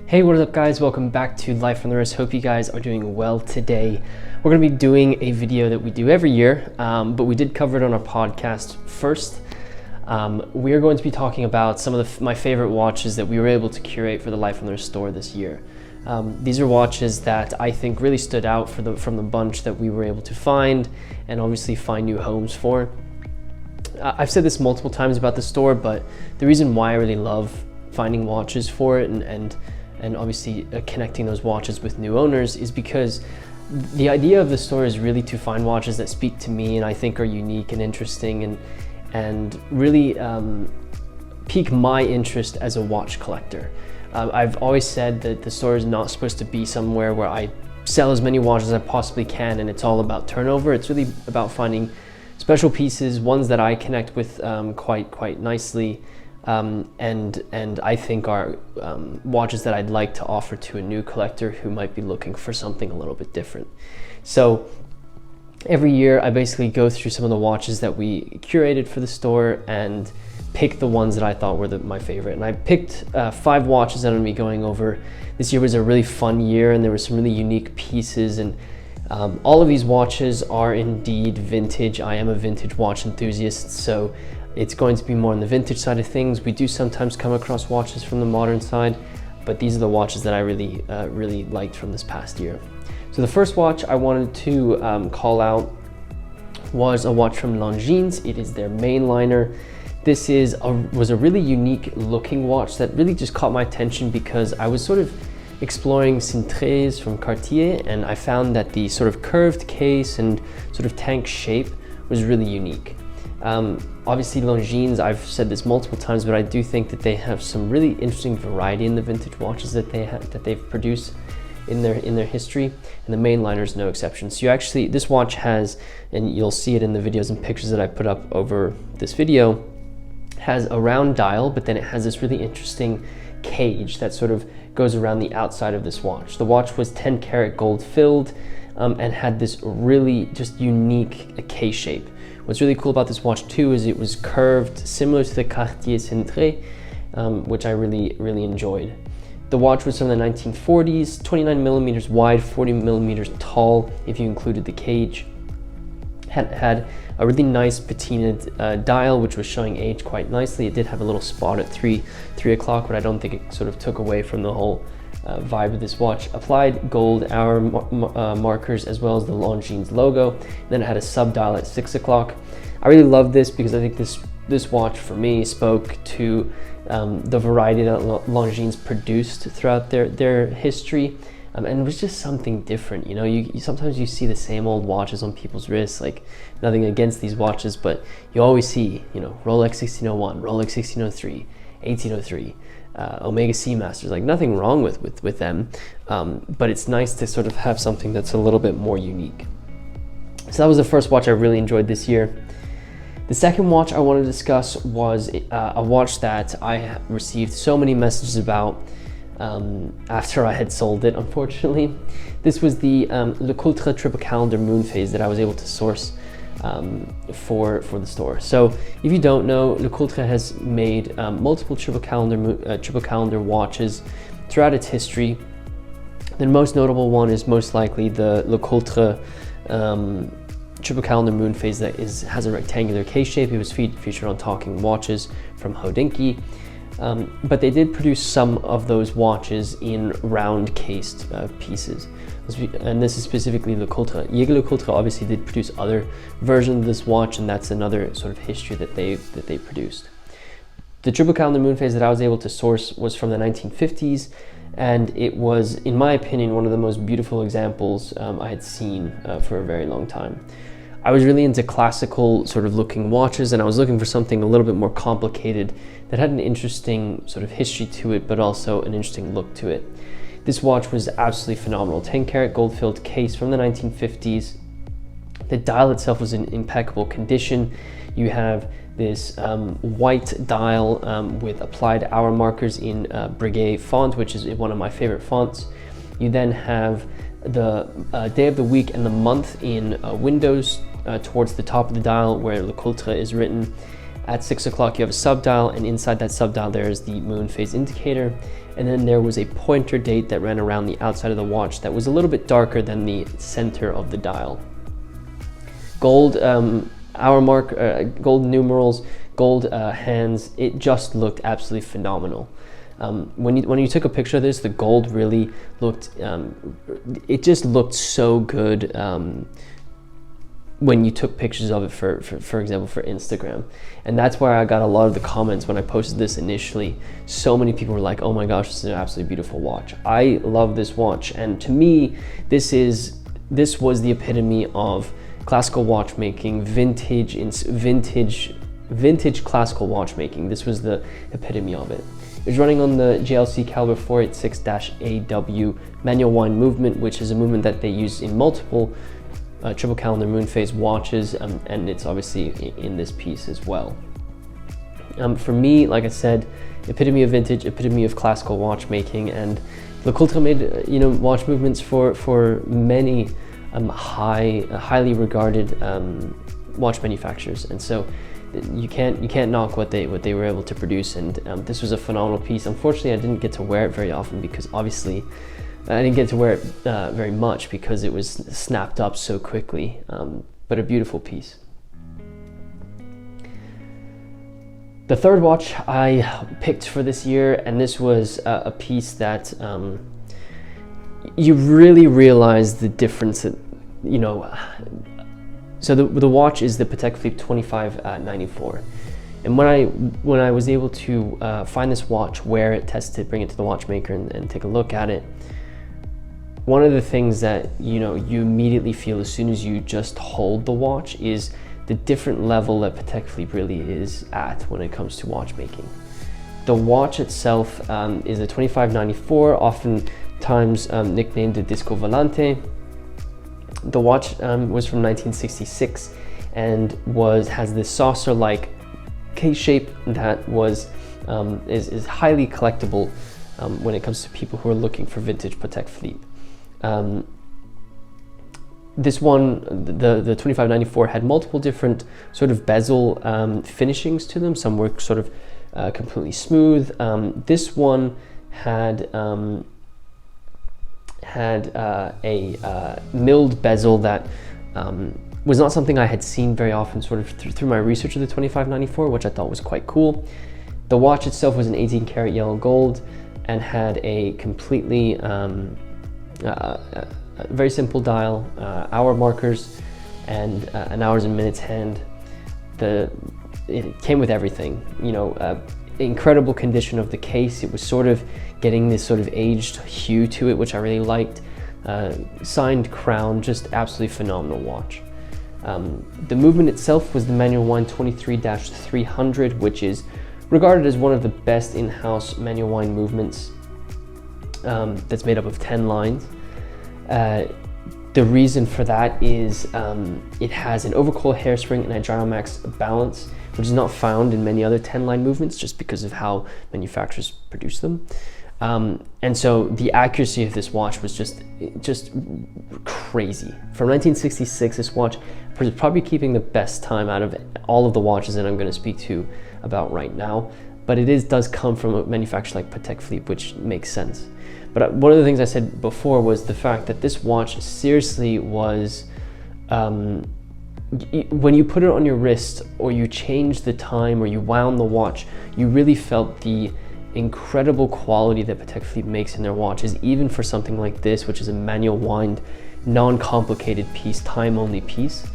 Hey, what is up guys? Welcome back to Life on the Wrist. Hope you guys are doing well today. We're going to be doing a video that we do every year, but we did cover it on our podcast first. We are going to be talking about some of my favorite watches that we were able to curate for the Life on the Wrist store this year. These are watches that I think really stood out from the bunch that we were able to find and obviously find new homes for. I've said this multiple times about the store, but the reason why I really love finding watches for it and obviously connecting those watches with new owners is because the idea of the store is really to find watches that speak to me and I think are unique and interesting and really pique my interest as a watch collector. I've always said that the store is not supposed to be somewhere where I sell as many watches as I possibly can and it's all about turnover. It's really about finding special pieces, ones that I connect with quite nicely, and I think are watches that I'd like to offer to a new collector who might be looking for something a little bit different. So every year I basically go through some of the watches that we curated for the store and pick the ones that I thought were my favorite. And I picked 5 watches that I'm going to be going over. This year was a really fun year and there were some really unique pieces, and all of these watches are indeed vintage. I am a vintage watch enthusiast, so it's going to be more on the vintage side of things. We do sometimes come across watches from the modern side, but these are the watches that I really liked from this past year. So the first watch I wanted to call out was a watch from Longines. It is their Mainliner. This was a really unique looking watch that really just caught my attention because I was sort of exploring cintrés from Cartier, and I found that the sort of curved case and sort of tank shape was really unique. Obviously Longines, I've said this multiple times, but I do think that they have some really interesting variety in the vintage watches that they've produced in their history, and the Mainliner is no exception. So this watch has, and you'll see it in the videos and pictures that I put up over this video, has a round dial, but then it has this really interesting cage that sort of goes around the outside of this watch. The watch was 10 karat gold filled and had this really just unique case shape. What's really cool about this watch too is it was curved, similar to the Cartier cintré, which I really enjoyed. The watch was from the 1940s, 29 millimeters wide, 40 millimeters tall if you included the cage. Had a really nice patinaed dial, which was showing age quite nicely. It did have a little spot at 3 o'clock, but I don't think it sort of took away from the whole vibe of this watch. Applied gold hour markers as well as the Longines logo. And then it had a sub dial at 6 o'clock. I really love this because I think this watch for me spoke to the variety that Longines produced throughout their history. And it was just something different. You know, sometimes you see the same old watches on people's wrists, like nothing against these watches, but you always see, you know, Rolex 1601, Rolex 1603, 1803, Omega Seamasters, like nothing wrong with them, but it's nice to sort of have something that's a little bit more unique. So that was the first watch I really enjoyed this year. The second watch I want to discuss was a watch that I received so many messages about after I had sold it, unfortunately. This was the LeCoultre triple calendar Moonphase that I was able to source for the store. So if you don't know, LeCoultre has made multiple triple calendar watches throughout its history. The most notable one is most likely the LeCoultre triple calendar Moonphase that has a rectangular case shape. It was featured on Talking Watches from Hodinkee. But they did produce some of those watches in round cased pieces, and this is specifically LeCoultre. LeCoultre obviously did produce other versions of this watch, and that's another sort of history that they produced. The triple calendar Moonphase that I was able to source was from the 1950s, and it was, in my opinion, one of the most beautiful examples I had seen for a very long time. I was really into classical sort of looking watches, and I was looking for something a little bit more complicated that had an interesting sort of history to it, but also an interesting look to it. This watch was absolutely phenomenal. 10 karat gold filled case from the 1950s. The dial itself was in impeccable condition. You have this white dial with applied hour markers in Breguet font, which is one of my favorite fonts. You then have the day of the week and the month in windows towards the top of the dial where LeCoultre is written. At 6 o'clock you have a subdial, and inside that subdial there is the Moonphase indicator, and then there was a pointer date that ran around the outside of the watch that was a little bit darker than the center of the dial. Gold hour mark, gold numerals, gold hands. It just looked absolutely phenomenal. When you took a picture of this, the gold really looked, it just looked so good when you took pictures of it for example, for Instagram. And that's why I got a lot of the comments when I posted this initially. So many people were like, oh my gosh, this is an absolutely beautiful watch. I love this watch, and to me, this was the epitome of classical watchmaking, vintage classical watchmaking. This was the epitome of it. It was running on the JLC caliber 486-AW manual wind movement, which is a movement that they use in multiple triple calendar Moonphase watches, and it's obviously in this piece as well. For me, like I said, epitome of vintage, epitome of classical watchmaking, and LeCoultre made watch movements for many highly regarded watch manufacturers, and so you can't knock what they were able to produce. And this was a phenomenal piece. Unfortunately, I didn't get to wear it very often because obviously I didn't get to wear it very much because it was snapped up so quickly, but a beautiful piece. The third watch I picked for this year, and this was a piece that you really realize the difference that, so the watch is the Patek Philippe 2594. And when I was able to find this watch, wear it, test it, bring it to the watchmaker and take a look at it, one of the things that you immediately feel as soon as you just hold the watch is the different level that Patek Philippe really is at when it comes to watchmaking. The watch itself is a 2594, oftentimes nicknamed the Disco Volante. The watch was from 1966 and has this saucer-like case shape that is highly collectible when it comes to people who are looking for vintage Patek Philippe. This one, the 2594, had multiple different sort of bezel finishings to them. Some were sort of completely smooth. This one had a milled bezel that was not something I had seen very often sort of through my research of the 2594, which I thought was quite cool. The watch itself was an 18 karat yellow gold and had a completely very simple dial, hour markers, and an hours and minutes hand. It came with everything, incredible condition of the case. It was sort of getting this sort of aged hue to it, which I really liked. Signed crown, just absolutely phenomenal watch. The movement itself was the manual wind 23-300, which is regarded as one of the best in-house manual wind movements that's made up of 10 lines. The reason for that is it has an overcoil hairspring and a gyromax balance, which is not found in many other 10-line movements just because of how manufacturers produce them. And so the accuracy of this watch was just crazy. From 1966, this watch was probably keeping the best time out of all of the watches that I'm going to speak to about right now. But it does come from a manufacturer like Patek Philippe, which makes sense. But one of the things I said before was the fact that this watch seriously was, when you put it on your wrist or you changed the time or you wound the watch, you really felt the incredible quality that Patek Philippe makes in their watches, even for something like this, which is a manual wind, non-complicated piece, time-only piece.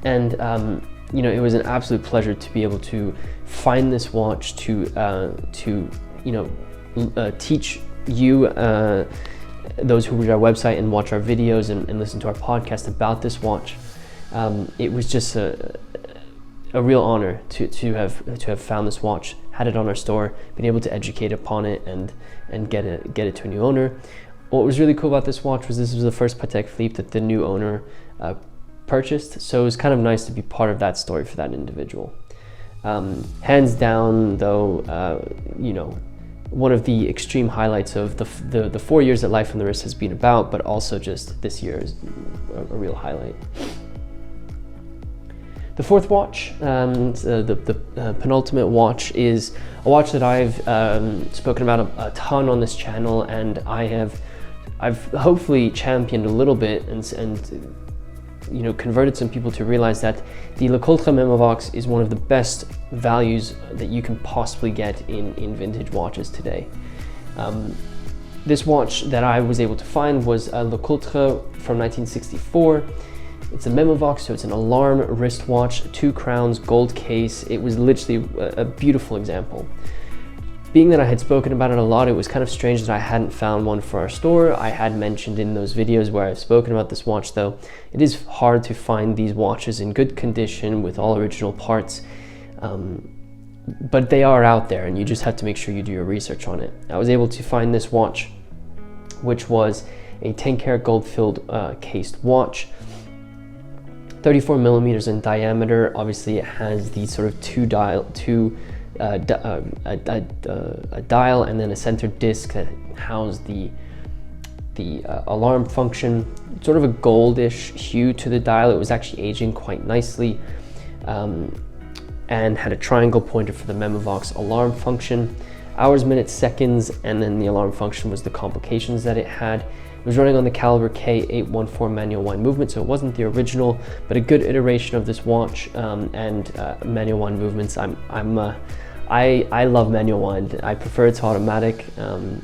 And it was an absolute pleasure to be able to find this watch to teach you, those who read our website and watch our videos and listen to our podcast about this watch. It was just a real honor to have found this watch, had it on our store, been able to educate upon it and get it to a new owner. What was really cool about this watch was this was the first Patek Philippe that the new owner purchased, so it was kind of nice to be part of that story for that individual. Hands down, though, one of the extreme highlights of the 4 years that Life on the Wrist has been about, but also just this year is a real highlight. The fourth watch, the penultimate watch, is a watch that I've spoken about a ton on this channel, and I've hopefully championed a little bit and you know, converted some people to realize that the LeCoultre Memovox is one of the best values that you can possibly get in vintage watches today. This watch that I was able to find was a LeCoultre from 1964. It's a Memovox, so it's an alarm wristwatch, 2 crowns, gold case. It was literally a beautiful example. Being that I had spoken about it a lot, it was kind of strange that I hadn't found one for our store. I had mentioned in those videos where I've spoken about this watch, though, it is hard to find these watches in good condition with all original parts. But they are out there, and you just have to make sure you do your research on it. I was able to find this watch, which was a 10 karat gold filled cased watch, 34 millimeters in diameter. Obviously it has the sort of a dial and then a center disc that house the alarm function. Sort of a goldish hue to the dial. It was actually aging quite nicely, and had a triangle pointer for the Memovox alarm function. Hours, minutes, seconds, and then the alarm function was the complications that it had. It was running on the caliber K814 manual wind movement, so it wasn't the original, but a good iteration of this watch, and manual wind movements. I love manual wind. I prefer it to automatic,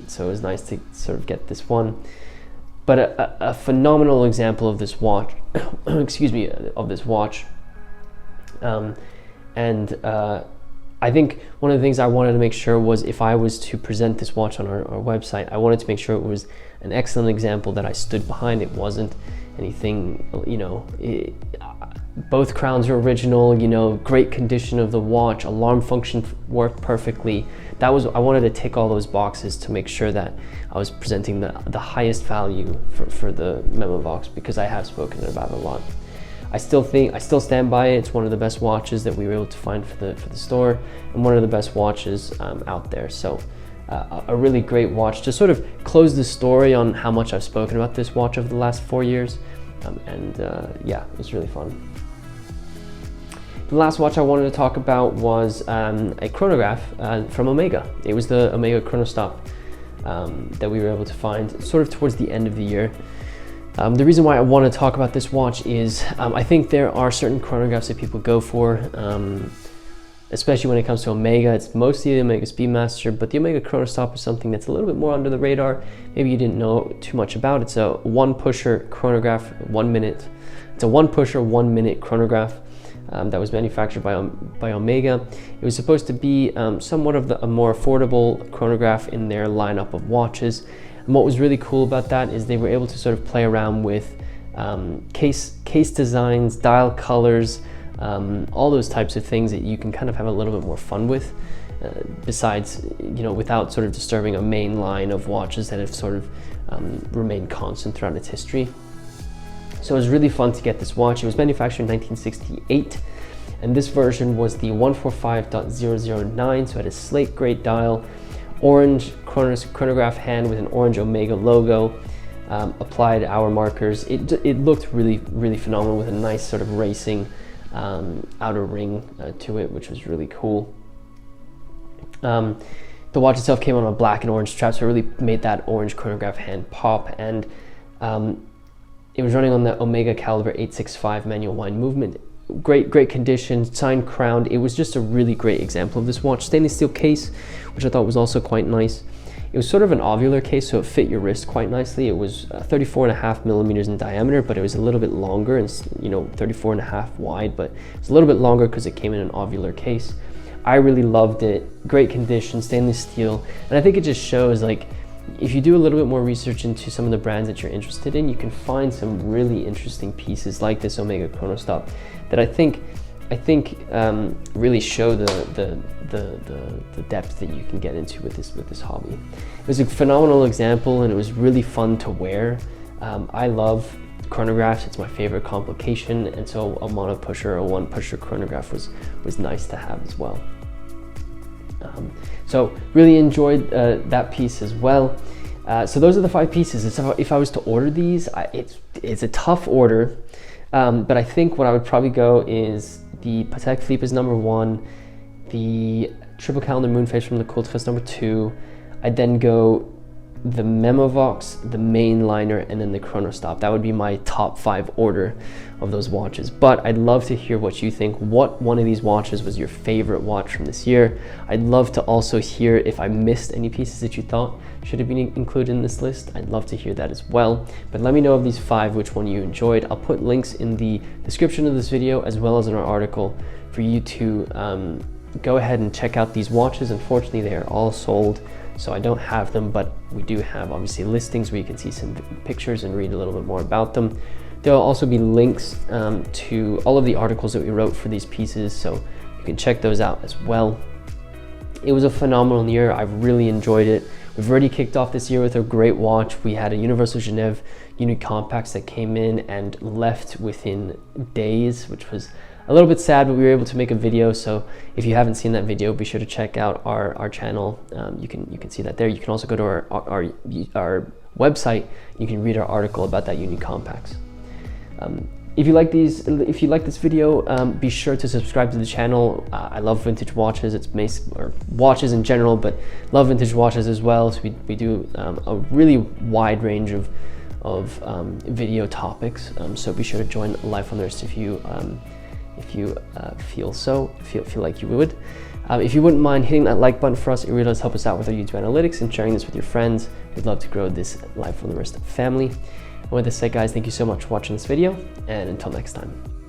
so it was nice to sort of get this one. But a phenomenal example of this watch, excuse me, of this watch. I think one of the things I wanted to make sure was, if I was to present this watch on our website, I wanted to make sure it was an excellent example that I stood behind. It wasn't anything, you know, both crowns are original, you know, great condition of the watch, alarm function worked perfectly. I wanted to tick all those boxes to make sure that I was presenting the highest value for the Memovox, because I have spoken about it a lot. I still stand by it. It's one of the best watches that we were able to find for the store, and one of the best watches out there. So a really great watch to sort of close the story on how much I've spoken about this watch over the last 4 years. Yeah, it was really fun. The last watch I wanted to talk about was a chronograph from Omega. It was the Omega Chronostop that we were able to find sort of towards the end of the year. The reason why I want to talk about this watch is I think there are certain chronographs that people go for, especially when it comes to Omega. It's mostly the Omega Speedmaster, but the Omega Chronostop is something that's a little bit more under the radar. Maybe you didn't know too much about. It's a one pusher chronograph, 1 minute. It's a one pusher 1 minute chronograph that was manufactured by Omega. It was supposed to be somewhat of a more affordable chronograph in their lineup of watches. And what was really cool about that is they were able to sort of play around with case designs, dial colors, all those types of things that you can kind of have a little bit more fun with, besides, you know, without sort of disturbing a main line of watches that have sort of remained constant throughout its history. So it was really fun to get this watch. It was manufactured in 1968, and this version was the 145.009, so it had a slate gray dial, orange chronograph hand with an orange Omega logo, applied hour markers. It looked really, really phenomenal, with a nice sort of racing outer ring to it, which was really cool. The watch itself came on a black and orange strap, so it really made that orange chronograph hand pop, and it was running on the Omega caliber 865 manual wind movement. Great condition, signed, crowned. It was just a really great example of this watch. Stainless steel case, which I thought was also quite nice. It was sort of an ovular case, so it fit your wrist quite nicely. It was 34.5 millimeters in diameter, but it was a little bit longer, and, you know, 34.5 wide, but it's a little bit longer because it came in an ovular case. I really loved it. Great condition, stainless steel, and I think it just shows, like, if you do a little bit more research into some of the brands that you're interested in, you can find some really interesting pieces like this Omega Chronostop that I think really show the depth that you can get into with this hobby. It was a phenomenal example, and it was really fun to wear. I love chronographs. It's my favorite complication, and so a mono pusher or one pusher chronograph was nice to have as well. So really enjoyed that piece as well. So those are the 5 pieces. If I was to order these, it's a tough order, but I think what I would probably go is The Patek Philippe is number 1. The triple calendar Moonphase from LeCoultre is number 2. I'd then go the Memovox, the Mainliner, and then the Chronostop. That would be my top 5 order of those watches. But I'd love to hear what you think. What one of these watches was your favorite watch from this year? I'd love to also hear if I missed any pieces that you thought should have been included in this list. I'd love to hear that as well. But let me know of these 5 which one you enjoyed. I'll put links in the description of this video as well as in our article for you to go ahead and check out these watches. Unfortunately, they are all sold, so I don't have them, but we do have obviously listings where you can see some pictures and read a little bit more about them. There will also be links to all of the articles that we wrote for these pieces, so you can check those out as well. It was a phenomenal year. I've really enjoyed it. We've already kicked off this year with a great watch. We had a Universal Genève Uni Compacts that came in and left within days, which was a little bit sad, but we were able to make a video. So if you haven't seen that video, be sure to check out our channel. You can see that there. You can also go to our website. You can read our article about that Uni Compacts. If you like this video, be sure to subscribe to the channel. I love vintage watches. It's watches in general, but love vintage watches as well. So we do a really wide range of video topics. So be sure to join Life on the Wrist if you feel like you would. If you wouldn't mind hitting that like button for us, it really does help us out with our YouTube analytics, and sharing this with your friends. We'd love to grow this Life on the Wrist family. And with this said, guys, thank you so much for watching this video, and until next time.